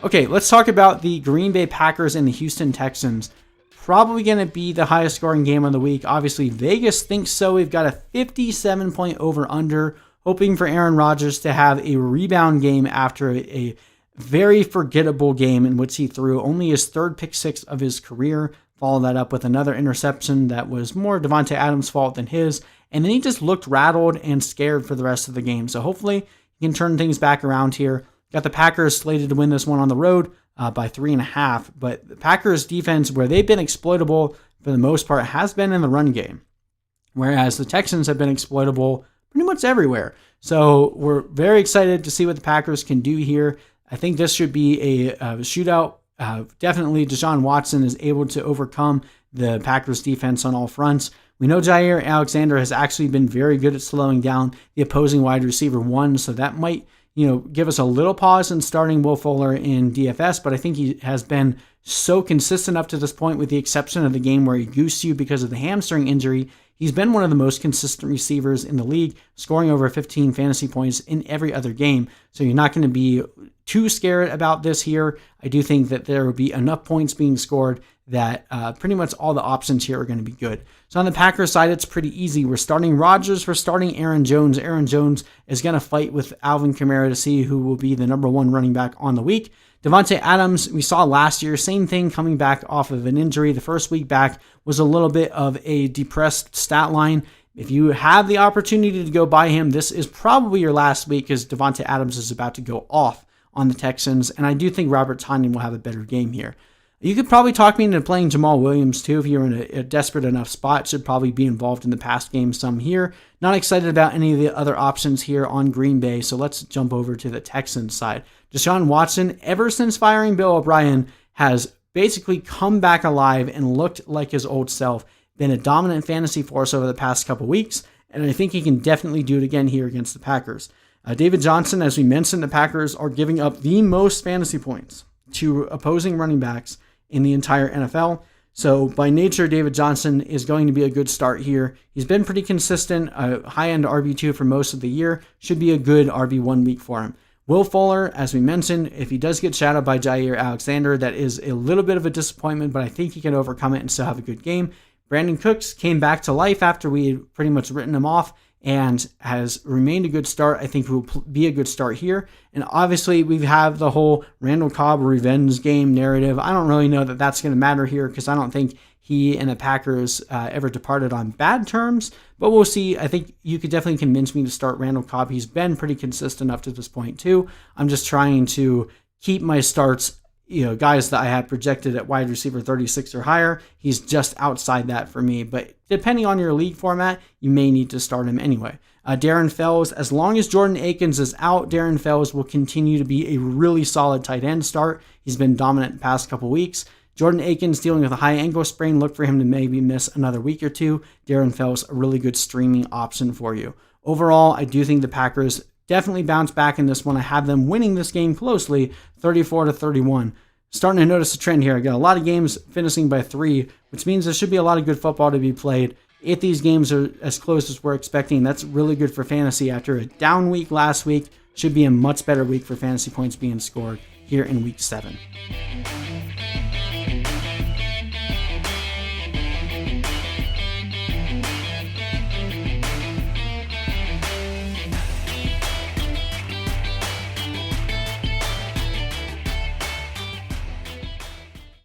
Okay, let's talk about the Green Bay Packers and the Houston Texans. Probably going to be the highest scoring game of the week. Obviously, Vegas thinks so. We've got a 57-point over-under, hoping for Aaron Rodgers to have a rebound game after a very forgettable game in which he threw only his third pick six of his career. Follow that up with another interception that was more Davante Adams' fault than his. And then he just looked rattled and scared for the rest of the game. So hopefully he can turn things back around here. Got the Packers slated to win this one on the road by 3.5. But the Packers defense, where they've been exploitable for the most part, has been in the run game. Whereas the Texans have been exploitable pretty much everywhere. So we're very excited to see what the Packers can do here. I think this should be a shootout. Definitely Deshaun Watson is able to overcome the Packers defense on all fronts. We know Jair Alexander has actually been very good at slowing down the opposing wide receiver one, so that might, give us a little pause in starting Will Fuller in DFS, but I think he has been so consistent up to this point, with the exception of the game where he goosed you because of the hamstring injury. He's been one of the most consistent receivers in the league, scoring over 15 fantasy points in every other game. So you're not going to be too scared about this here. I do think that there will be enough points being scored that pretty much all the options here are going to be good. So on the Packers side, it's pretty easy. We're starting Rodgers. We're starting Aaron Jones. Aaron Jones is going to fight with Alvin Kamara to see who will be the number one running back on the week. Davante Adams, we saw last year, same thing, coming back off of an injury. The first week back was a little bit of a depressed stat line. If you have the opportunity to go buy him, this is probably your last week, because Davante Adams is about to go off on the Texans, and I do think Robert Tonyan will have a better game here. You could probably talk me into playing Jamaal Williams too if you're in a desperate enough spot. Should probably be involved in the pass game some here. Not excited about any of the other options here on Green Bay, so let's jump over to the Texans side. Deshaun Watson, ever since firing Bill O'Brien, has basically come back alive and looked like his old self. Been a dominant fantasy force over the past couple weeks, and I think he can definitely do it again here against the Packers. David Johnson, as we mentioned, the Packers are giving up the most fantasy points to opposing running backs in the entire NFL. So by nature, David Johnson is going to be a good start here. He's been pretty consistent, a high-end RB2 for most of the year. Should be a good RB1 week for him. Will Fuller, as we mentioned, if he does get shadowed by Jair Alexander, that is a little bit of a disappointment, but I think he can overcome it and still have a good game. Brandin Cooks came back to life after we had pretty much written him off and has remained a good start. I think will be a good start here. And obviously, we have the whole Randall Cobb revenge game narrative. I don't really know that that's going to matter here, because I don't think he and the Packers ever departed on bad terms, but we'll see. I think you could definitely convince me to start Randall Cobb. He's been pretty consistent up to this point too. I'm just trying to keep my starts, guys that I had projected at wide receiver 36 or higher. He's just outside that for me, but depending on your league format, you may need to start him anyway. Darren Fells, as long as Jordan Akins is out, Darren Fells will continue to be a really solid tight end start. He's been dominant the past couple weeks. Jordan Akins dealing with a high ankle sprain. Look for him to maybe miss another week or two. Darren Fells, a really good streaming option for you. Overall, I do think the Packers definitely bounce back in this one. I have them winning this game closely, 34-31. Starting to notice a trend here. I got a lot of games finishing by 3, which means there should be a lot of good football to be played. If these games are as close as we're expecting, that's really good for fantasy. After a down week last week, should be a much better week for fantasy points being scored here in week 7.